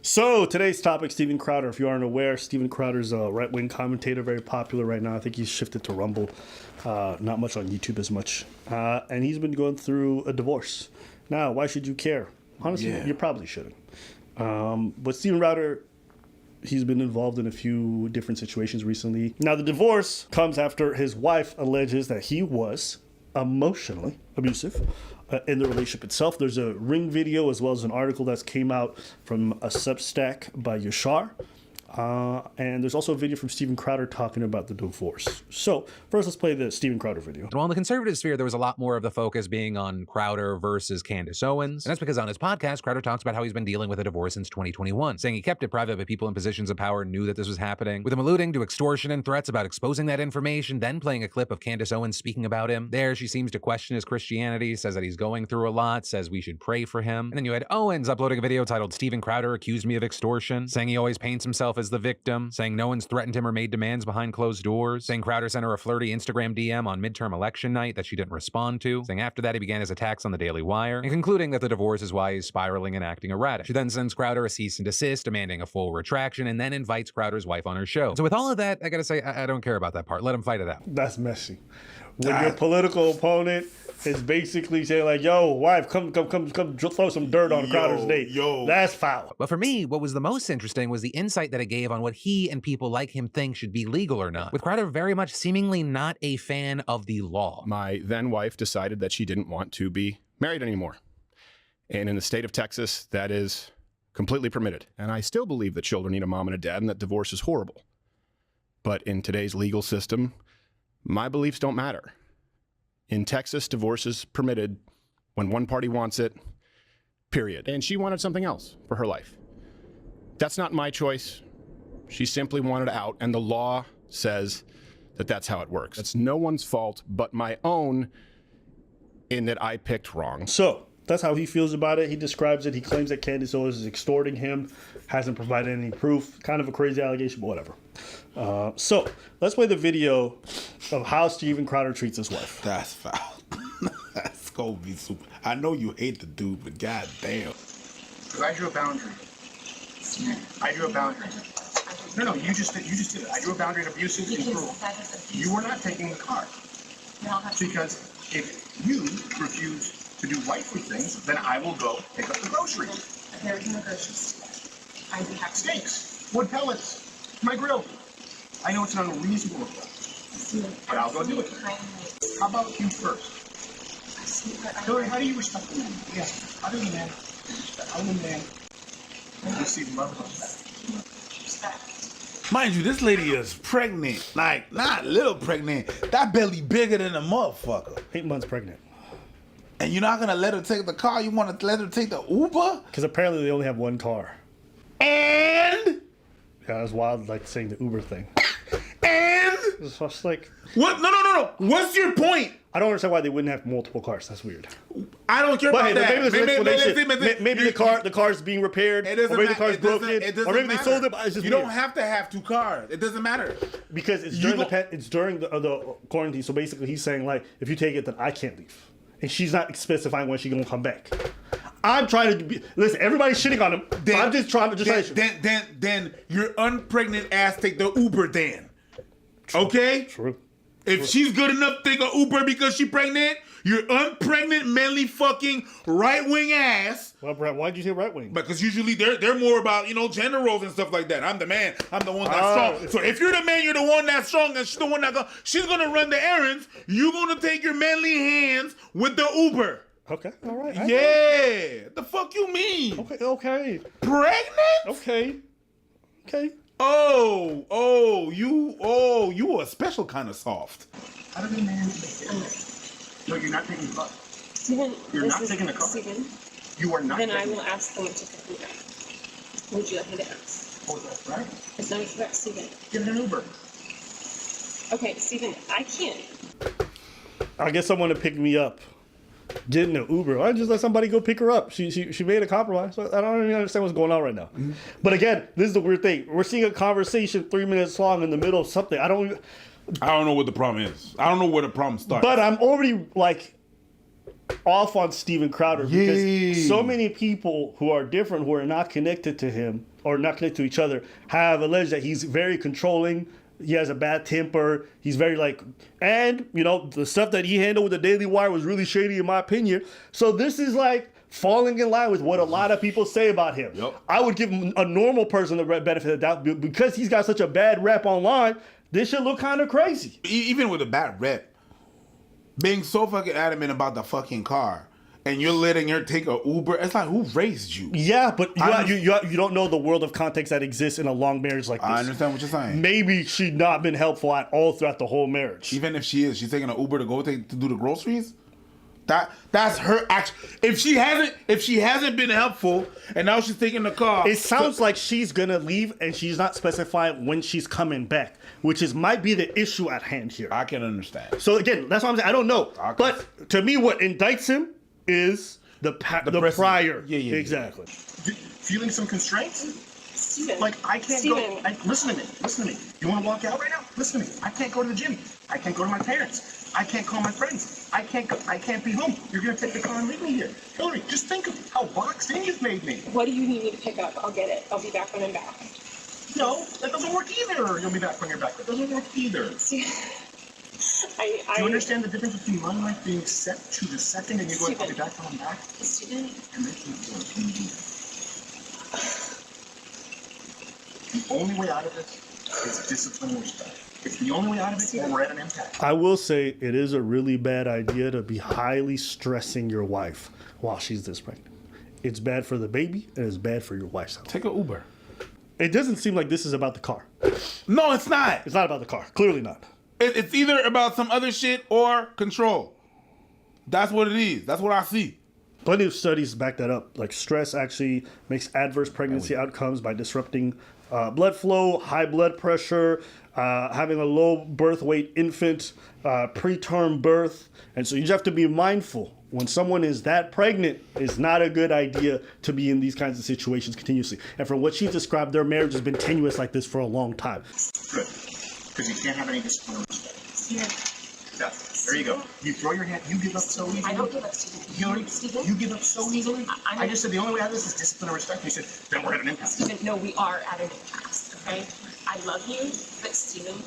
So today's topic, Steven Crowder. If you aren't aware, Steven Crowder's a right-wing commentator, very popular right now. I think he's shifted to Rumble, not much on YouTube as much. And he's been going through a divorce. Now, why should you care? Honestly, you probably shouldn't. But Steven Crowder, he's been involved in a few different situations recently. Now, the divorce comes after his wife alleges that he was emotionally abusive in the relationship itself. There's a Ring video as well as an article that's came out from a Substack by Yashar. And there's also a video from Steven Crowder talking about the divorce. So first, let's play the Steven Crowder video. Well, in the conservative sphere, there was a lot more of the focus being on Crowder versus Candace Owens. And that's because on his podcast, Crowder talks about how he's been dealing with a divorce since 2021, saying he kept it private, but people in positions of power knew that this was happening, with him alluding to extortion and threats about exposing that information, then playing a clip of Candace Owens speaking about him. There, she seems to question his Christianity, says that he's going through a lot, says we should pray for him. And then you had Owens uploading a video titled "Steven Crowder Accused Me of Extortion," saying he always paints himself as the victim, saying no one's threatened him or made demands behind closed doors, saying Crowder sent her a flirty Instagram DM on midterm election night that she didn't respond to, saying after that he began his attacks on the Daily Wire, and concluding that the divorce is why he's spiraling and acting erratic. She then sends Crowder a cease and desist, demanding a full retraction, and then invites Crowder's wife on her show. So with all of that, I gotta say, I don't care about that part. Let him fight it out. That's messy. When your political opponent is basically saying like, yo, wife, come throw some dirt on Crowder's date. That's foul. But for me, what was the most interesting was the insight that it gave on what he and people like him think should be legal or not, with Crowder very much seemingly not a fan of the law. My then wife decided that she didn't want to be married anymore. And in the state of Texas, that is completely permitted. And I still believe that children need a mom and a dad and that divorce is horrible. But in today's legal system, my beliefs don't matter. In Texas, divorce is permitted when one party wants it, period. And she wanted something else for her life. That's not my choice. She simply wanted out, and the law says that that's how it works. It's no one's fault but my own in that I picked wrong. So that's how he feels about it. He describes it. He claims that Candace Owens is extorting him, hasn't provided any proof. Kind of a crazy allegation, but whatever. So let's play the video of how Steven Crowder treats his wife. That's foul. That's gonna be super. I know you hate the dude, but goddamn. Because I drew a boundary. I drew a boundary. No, you just did it. I drew a boundary of abusive and cruel. You were not taking the car. Because if you refuse to do wifely things, then I will go pick up the groceries. There is no groceries. I do have Steaks, wood pellets, my grill. I know it's not a reasonable request, but I'll go do it. How about you first? Hillary, how do you respect the man? Yes, other than man, other than man, you see love respect. Mind you, this lady is pregnant. Like, not little pregnant. That belly bigger than a motherfucker. 8 months pregnant. And you're not gonna let her take the car? You wanna let her take the Uber? Because apparently they only have one car. And? Yeah, that's wild, like saying the Uber thing. And? It's just like... What? No. What's your point? I don't understand why they wouldn't have multiple cars. That's weird. I don't care about that. Maybe there's an explanation. Maybe the car's being repaired, or maybe the car's broken, or maybe they sold it. It's just you don't have to have two cars. It doesn't matter. Because it's during the quarantine. So basically, he's saying like, if you take it, then I can't leave, and she's not specifying when she's gonna come back. I'm trying to listen. Everybody's shitting on him. I'm just trying to Then your unpregnant ass take the Uber. Then, okay? True. If she's good enough to take an Uber because she's pregnant, your unpregnant, manly, fucking right-wing ass. Well, Brett, why'd you say right-wing? Because usually they're more about, gender roles and stuff like that. I'm the man. I'm the one that's strong. So if you're the man, you're the one that's strong, and she's the one she's gonna run the errands. You're gonna take your manly hands with the Uber. Okay, all right. Yeah. The fuck you mean? Okay. Pregnant? Okay. You a special kind of soft. Other than man, no, you're not taking the car. Steven, You're not taking the car. Steven, You are not. then I will ask them to pick me up. Would you like me to ask? Oh, that's right. It's not a threat, Steven. Get an Uber. Okay, Steven, I can't. I get someone to pick me up. Get in an Uber. I just let somebody go pick her up. She made a compromise. So I don't even understand what's going on right now. Mm-hmm. But again, this is the weird thing. We're seeing a conversation 3 minutes long in the middle of something. I don't know what the problem is. I don't know where the problem starts. But I'm already like off on Steven Crowder because so many people who are different, who are not connected to him or not connected to each other, have alleged that he's very controlling. He has a bad temper. He's very and the stuff that he handled with the Daily Wire was really shady in my opinion. So this is falling in line with what a lot of people say about him. Yep. I would give a normal person the benefit of the doubt because he's got such a bad rep online. This should look kind of crazy. Even with a bad rep, being so fucking adamant about the fucking car, and you're letting her take a Uber, it's like, who raised you? Yeah, but you don't know the world of context that exists in a long marriage like this. I understand what you're saying. Maybe she's not been helpful at all throughout the whole marriage. Even if she is, she's taking an Uber to do the groceries. That's her action. If she hasn't been helpful, and now she's taking the car. It sounds like she's gonna leave, and she's not specifying when she's coming back, which might be the issue at hand here. I can understand. So again, that's what I'm saying. I don't know, but to me, what indicts him is the prior. Yeah. Exactly. Feeling some constraints? Steven. I can't go. Listen to me. You want to walk out right now? Listen to me. I can't go to the gym. I can't go to my parents. I can't call my friends. I can't be home. You're gonna take the car and leave me here. Hillary, just think of how boxed in you've made me. What do you need me to pick up? I'll get it. I'll be back when I'm back. No, that doesn't work either. You'll be back when you're back. That doesn't work either. Do you understand the difference between my life being set to the second and you going, I'll be back when I'm back? Steven. And making it work. Can you do that? The only way out of it is discipline and respect. It's the only way out of it, or we're at an impasse. I will say it is a really bad idea to be highly stressing your wife while she's this pregnant. It's bad for the baby, and it's bad for your wife's health. Take an Uber. It doesn't seem like this is about the car. No, it's not. It's not about the car. Clearly not. It's either about some other shit or control. That's what it is. That's what I see. Plenty of studies back that up. Stress actually makes adverse pregnancy outcomes by disrupting blood flow, high blood pressure, having a low birth weight infant, preterm birth. And so you just have to be mindful. When someone is that pregnant, it's not a good idea to be in these kinds of situations continuously. And from what she described, their marriage has been tenuous like this for a long time. Good. Because you can't have any discipline or respect. There you go. You throw your hand, you give up so easily. I don't give up, Steven. Hillary, Steven? you give up so easily. I just said the only way out of this is discipline and respect. You said, then we're at an impasse. Steven, no, we are at an impasse, okay? I love you, but Steven,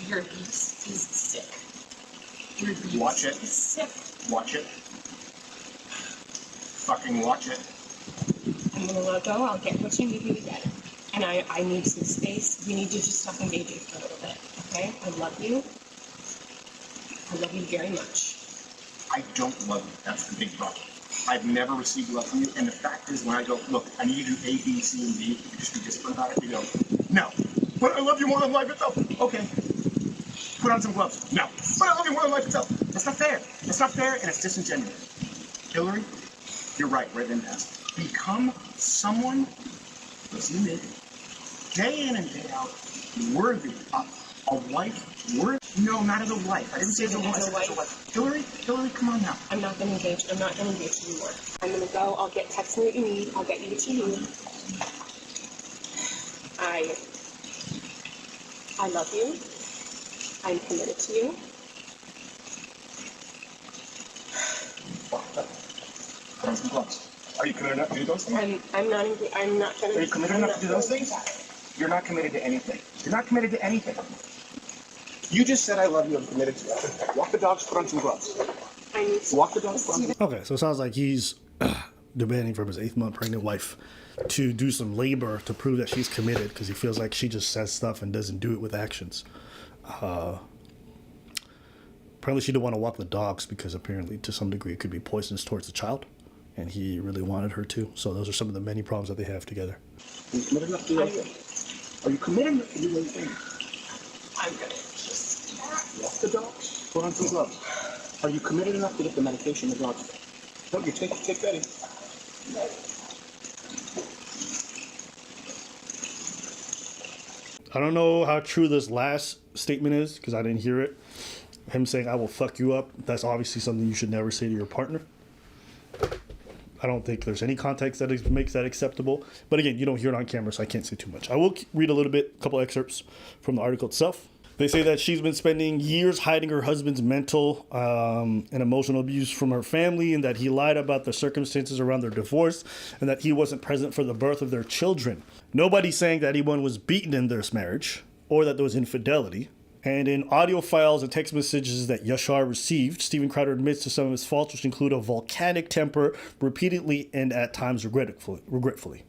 your abuse is sick. Your abuse Watch it. is sick. Watch it. Fucking watch it. I'm gonna let go. I'll get what you need me to get. And I need some space. We need to just stop engaging for a little bit, okay? I love you. I love you very much. I don't love you. That's the big problem. I've never received love from you. And the fact is, when I go, look, I need you to do A, B, C, and D, you just be disciplined about it. You go, no. But I love you more than life itself. Okay. Put on some gloves. No. But I love you more than life itself. That's not fair. That's not fair, and it's disingenuous. Hillary, you're right. We're at an impasse. Become someone, listen to me, day in and day out, worthy of a wife. No, not as a wife. I didn't say as a wife. Hillary, come on now. I'm not gonna engage. I'm not gonna engage anymore. I'm gonna go. I'll text me what you need. I'll get you what you need. I love you. I'm committed to you. Put on some gloves. Are you committed enough to do those things? I'm not trying to. Are you committed enough to do those things? You're not committed to anything. You're not committed to anything. You just said I love you. I'm committed to you. Walk the dogs. Put on some gloves. I need to Walk the dogs. Put on some. Okay, so it sounds like he's demanding from his 8th-month pregnant wife to do some labor to prove that she's committed because he feels like she just says stuff and doesn't do it with actions. Apparently she didn't want to walk the dogs because apparently to some degree it could be poisonous towards the child, and he really wanted her to. So those are some of the many problems that they have together. Are you committed enough to do those things? Are you committed enough to do those things? I'm gonna just Walk the dogs. Put on some gloves. Are you committed enough to get the medication the dogs take? No, you take Betty. I don't know how true this last statement is because I didn't hear it. Him saying, I will fuck you up. That's obviously something you should never say to your partner. I don't think there's any context that makes that acceptable. But again, you don't hear it on camera, so I can't say too much. I will read a little bit, a couple excerpts from the article itself. They say that she's been spending years hiding her husband's mental and emotional abuse from her family, and that he lied about the circumstances around their divorce, and that he wasn't present for the birth of their children. Nobody's saying that anyone was beaten in this marriage or that there was infidelity. And in audio files and text messages that Yashar received, Steven Crowder admits to some of his faults, which include a volcanic temper repeatedly and at times regretfully.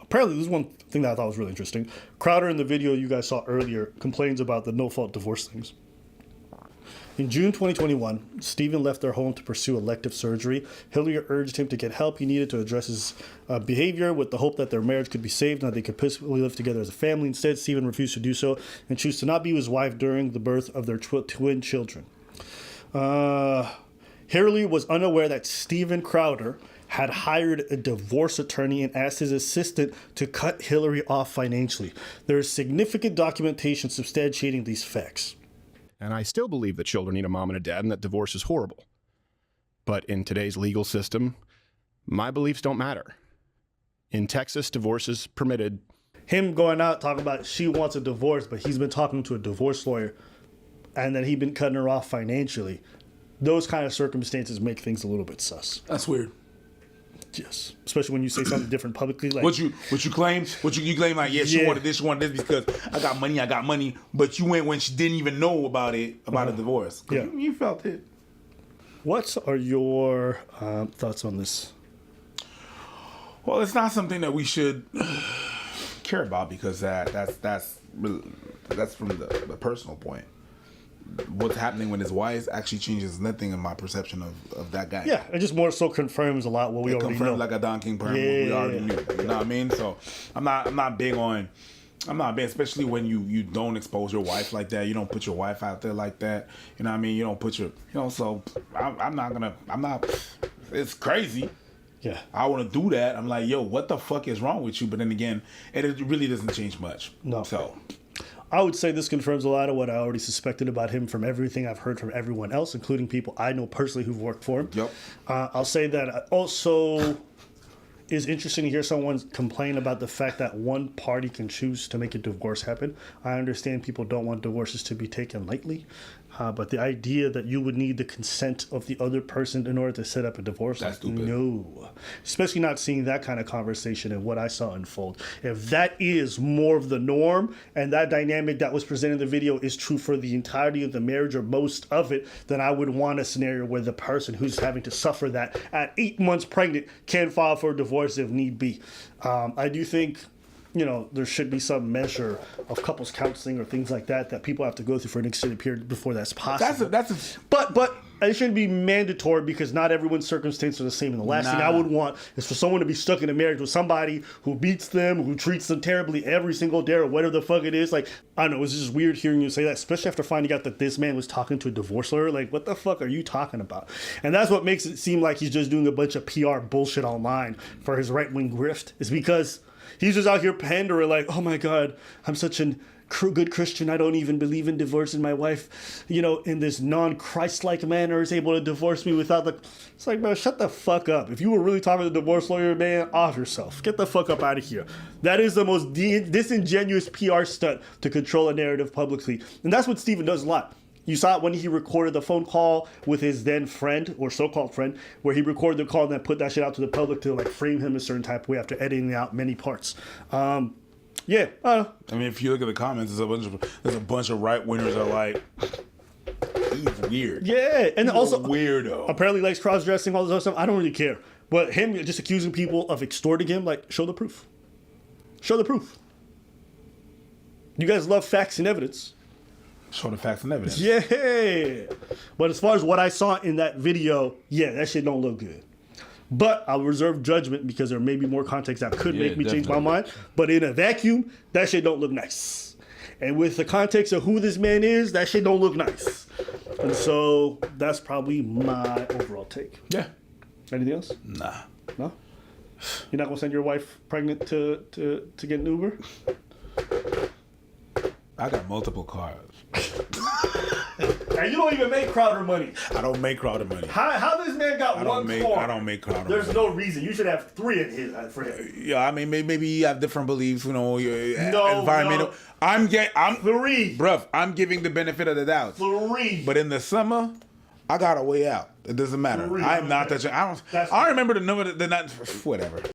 Apparently, this is one thing that I thought was really interesting. Crowder, in the video you guys saw earlier, complains about the no-fault divorce things. In June 2021, Steven left their home to pursue elective surgery. Hillary urged him to get help he needed to address his behavior with the hope that their marriage could be saved and that they could peacefully live together as a family. Instead, Steven refused to do so and chose to not be his wife during the birth of their twin children. Hillary was unaware that Steven Crowder had hired a divorce attorney and asked his assistant to cut Hillary off financially. There is significant documentation substantiating these facts. And I still believe that children need a mom and a dad and that divorce is horrible. But in today's legal system, my beliefs don't matter. In Texas, divorce is permitted. Him going out talking about she wants a divorce, but he's been talking to a divorce lawyer and then he's been cutting her off financially. Those kind of circumstances make things a little bit sus. That's weird. Yes, especially when you say something different publicly. Like What you claim? You claim like, yeah, she wanted this because I got money, but you went when she didn't even know about a divorce. Yeah. You felt it. What are your thoughts on this? Well, it's not something that we should care about because that's from the personal point. What's happening with his wife actually changes nothing in my perception of that guy. Yeah, it just more so confirms a lot what we already know. Like a Don King perm, what we already knew. You know what I mean? So I'm not big, especially when you don't expose your wife like that. You don't put your wife out there like that. You know what I mean? You don't put so I'm not, it's crazy. Yeah. I want to do that. I'm like, yo, what the fuck is wrong with you? But then again, it really doesn't change much. No. So I would say this confirms a lot of what I already suspected about him from everything I've heard from everyone else, including people I know personally who've worked for him. Yep. I'll say that also is interesting to hear someone complain about the fact that one party can choose to make a divorce happen. I understand people don't want divorces to be taken lightly, but the idea that you would need the consent of the other person in order to set up a divorce, that's stupid. No. Especially not seeing that kind of conversation and what I saw unfold. If that is more of the norm and that dynamic that was presented in the video is true for the entirety of the marriage or most of it, then I would want a scenario where the person who's having to suffer that at 8 months pregnant can file for a divorce if need be. I do think there should be some measure of couples counseling or things like that people have to go through for an extended period before that's possible. But it shouldn't be mandatory because not everyone's circumstances are the same. And the last thing I would want is for someone to be stuck in a marriage with somebody who beats them, who treats them terribly every single day or whatever the fuck it is. Like, I don't know, it's just weird hearing you say that, especially after finding out that this man was talking to a divorce lawyer. Like, what the fuck are you talking about? And that's what makes it seem like he's just doing a bunch of PR bullshit online for his right-wing grift, is because he's just out here pandering like, oh my God, I'm such a good Christian. I don't even believe in divorce. And my wife, in this non-Christ-like manner is able to divorce me without the... It's like, man, shut the fuck up. If you were really talking to the divorce lawyer, man, off yourself. Get the fuck up out of here. That is the most disingenuous PR stunt to control a narrative publicly. And that's what Steven does a lot. You saw it when he recorded the phone call with his then friend, or so-called friend, where he recorded the call and then put that shit out to the public to frame him a certain type of way after editing out many parts. Yeah, I don't know. I mean, if you look at the comments, there's a bunch of right wingers that are like, he's weird. Yeah, and he's also a weirdo. Apparently likes cross-dressing, all this other stuff. I don't really care. But him just accusing people of extorting him, show the proof. Show the proof. You guys love facts and evidence. Show the facts and evidence. Yeah. But as far as what I saw in that video, yeah, that shit don't look good. But I'll reserve judgment because there may be more context that could make me change my mind. But in a vacuum, that shit don't look nice. And with the context of who this man is, that shit don't look nice. And so that's probably my overall take. Yeah. Anything else? Nah. No? You're not going to send your wife pregnant to get an Uber? I got multiple cars. And you don't even make Crowder money. I don't make Crowder money. How this man got I one don't car? I don't make Crowder There's money. no reason. You should have 3 in his for him. Yeah, I mean, maybe you have different beliefs, you know, No, environmental. no. I'm 3. bruv, I'm giving the benefit of the doubt. 3. But in the summer, I got a way out. It doesn't matter. 3, I'm not okay. that. I That's- don't remember the number. The not whatever.